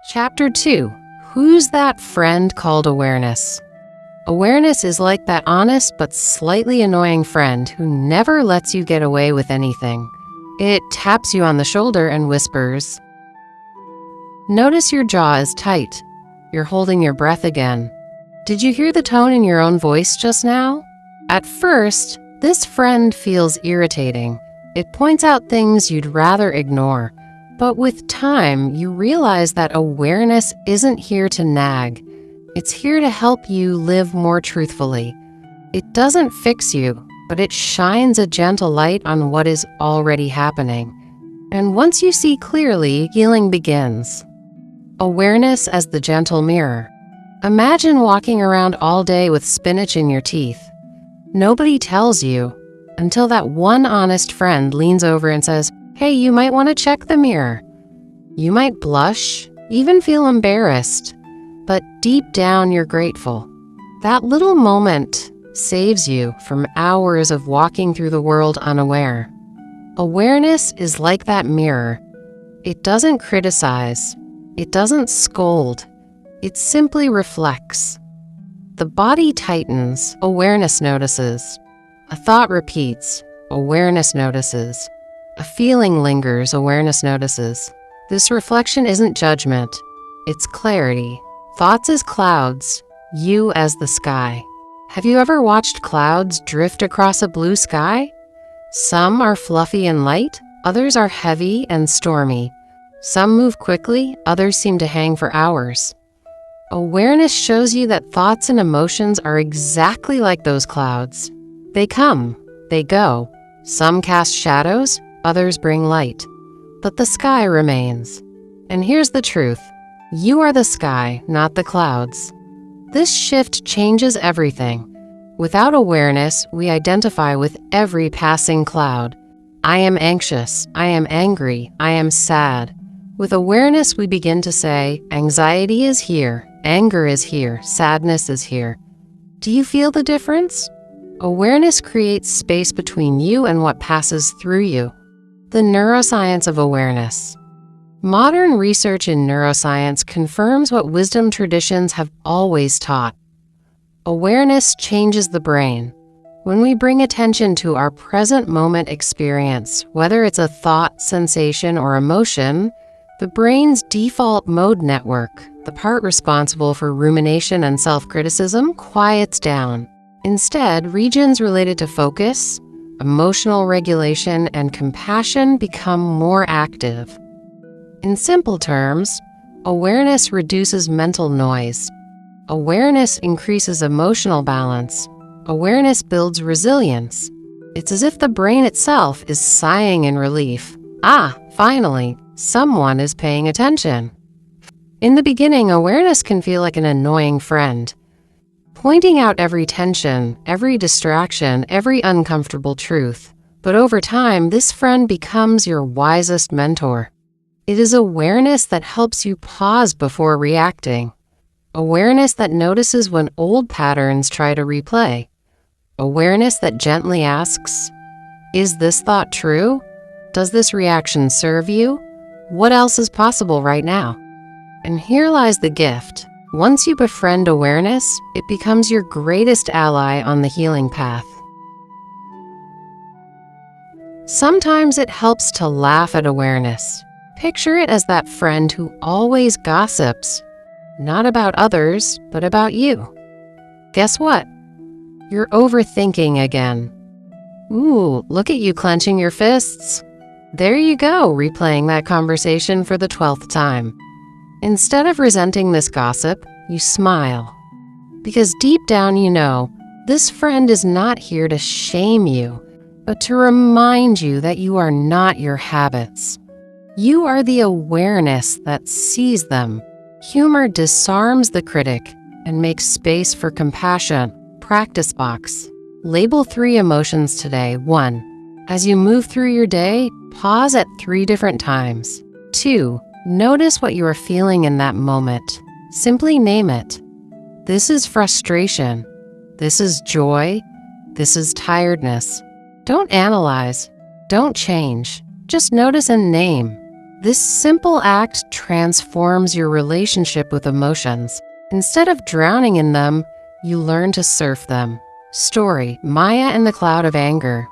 Chapter 2. Who's that friend called awareness? Awareness is like that honest but slightly annoying friend who never lets you get away with anything. It taps you on the shoulder and whispers. Notice your jaw is tight. You're holding your breath again. Did you hear the tone in your own voice just now? At first, this friend feels irritating. It points out things you'd rather ignore. But with time, you realize that awareness isn't here to nag. It's here to help you live more truthfully. It doesn't fix you, but it shines a gentle light on what is already happening. And once you see clearly, healing begins. Awareness as the gentle mirror. Imagine walking around all day with spinach in your teeth. Nobody tells you until that one honest friend leans over and says, "Hey, you might want to check the mirror." You might blush, even feel embarrassed, but deep down you're grateful. That little moment saves you from hours of walking through the world unaware. Awareness is like that mirror. It doesn't criticize. It doesn't scold. It simply reflects. The body tightens, awareness notices. A thought repeats, awareness notices. A feeling lingers, awareness notices. This reflection isn't judgment, it's clarity. Thoughts as clouds, you as the sky. Have you ever watched clouds drift across a blue sky? Some are fluffy and light, others are heavy and stormy. Some move quickly, others seem to hang for hours. Awareness shows you that thoughts and emotions are exactly like those clouds. They come, they go. Some cast shadows, others bring light. But the sky remains. And here's the truth. You are the sky, not the clouds. This shift changes everything. Without awareness, we identify with every passing cloud. I am anxious, I am angry, I am sad. With awareness, we begin to say, anxiety is here, anger is here, sadness is here. Do you feel the difference? Awareness creates space between you and what passes through you. The neuroscience of awareness. Modern research in neuroscience confirms what wisdom traditions have always taught. Awareness changes the brain. When we bring attention to our present moment experience, whether it's a thought, sensation, or emotion, the brain's default mode network, the part responsible for rumination and self-criticism, quiets down. Instead, regions related to focus, emotional regulation, and compassion become more active. In simple terms, awareness reduces mental noise. Awareness increases emotional balance. Awareness builds resilience. It's as if the brain itself is sighing in relief. Ah, finally, someone is paying attention. In the beginning, awareness can feel like an annoying friend, pointing out every tension, every distraction, every uncomfortable truth. But over time, this friend becomes your wisest mentor. It is awareness that helps you pause before reacting. Awareness that notices when old patterns try to replay. Awareness that gently asks, is this thought true? Does this reaction serve you? What else is possible right now? And here lies the gift. Once you befriend awareness, it becomes your greatest ally on the healing path. Sometimes it helps to laugh at awareness. Picture it as that friend who always gossips, not about others, but about you. Guess what? You're overthinking again. Ooh, look at you clenching your fists. There you go, replaying that conversation for the 12th time. Instead of resenting this gossip, you smile. Because deep down you know, this friend is not here to shame you, but to remind you that you are not your habits. You are the awareness that sees them. Humor disarms the critic and makes space for compassion. Practice box. Label 3 emotions today. 1. As you move through your day, pause at 3 different times. 2. Notice what you are feeling in that moment. Simply name it. This is frustration. This is joy. This is tiredness. Don't analyze. Don't change. Just notice and name. This simple act transforms your relationship with emotions. Instead of drowning in them, you learn to surf them. Story: Maya and the Cloud of Anger.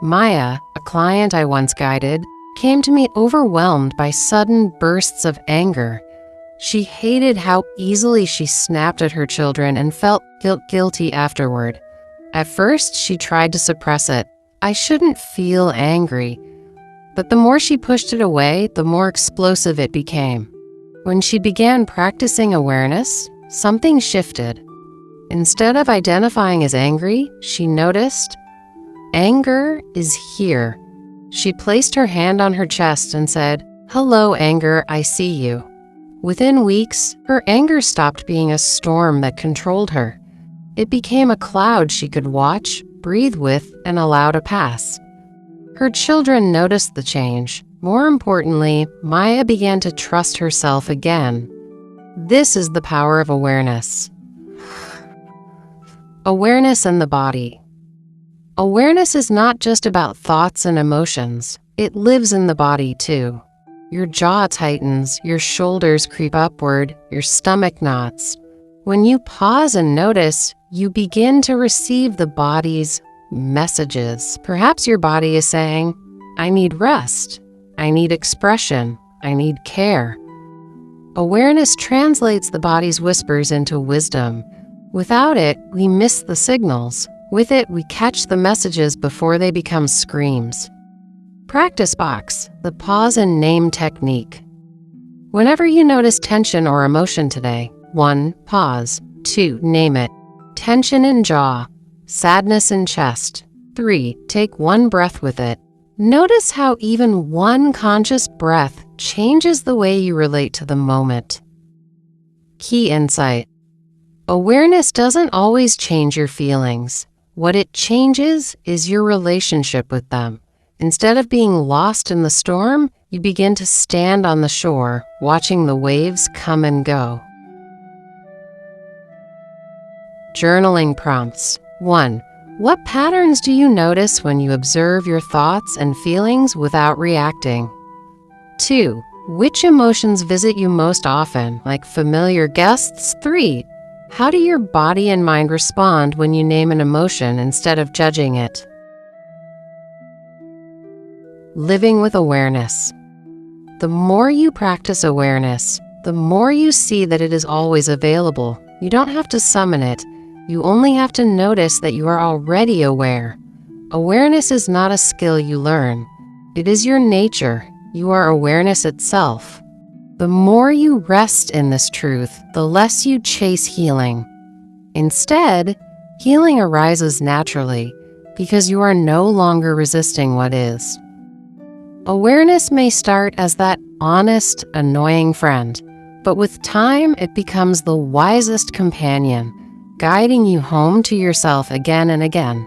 Maya, a client I once guided, came to me overwhelmed by sudden bursts of anger. She hated how easily she snapped at her children and felt guilty afterward. At first, she tried to suppress it. I shouldn't feel angry. But the more she pushed it away, the more explosive it became. When she began practicing awareness, something shifted. Instead of identifying as angry, she noticed, anger is here. She placed her hand on her chest and said, "Hello, anger, I see you." Within weeks, her anger stopped being a storm that controlled her. It became a cloud she could watch, breathe with, and allow to pass. Her children noticed the change. More importantly, Maya began to trust herself again. This is the power of awareness. Awareness in the body. Awareness is not just about thoughts and emotions. It lives in the body too. Your jaw tightens, your shoulders creep upward, your stomach knots. When you pause and notice, you begin to receive the body's messages. Perhaps your body is saying, "I need rest. I need expression. I need care." Awareness translates the body's whispers into wisdom. Without it, we miss the signals. With it, we catch the messages before they become screams. Practice box, the pause and name technique. Whenever you notice tension or emotion today, 1. Pause. 2. Name it. Tension in jaw. Sadness in chest. 3. Take one breath with it. Notice how even one conscious breath changes the way you relate to the moment. Key insight. Awareness doesn't always change your feelings. What it changes is your relationship with them. Instead of being lost in the storm, you begin to stand on the shore, watching the waves come and go. Journaling prompts. 1. What patterns do you notice when you observe your thoughts and feelings without reacting? 2. Which emotions visit you most often, like familiar guests? 3. How do your body and mind respond when you name an emotion instead of judging it? Living with awareness. The more you practice awareness, the more you see that it is always available. You don't have to summon it. You only have to notice that you are already aware. Awareness is not a skill you learn. It is your nature. You are awareness itself. The more you rest in this truth, the less you chase healing. Instead, healing arises naturally because you are no longer resisting what is. Awareness may start as that honest, annoying friend, but with time it becomes the wisest companion, guiding you home to yourself again and again.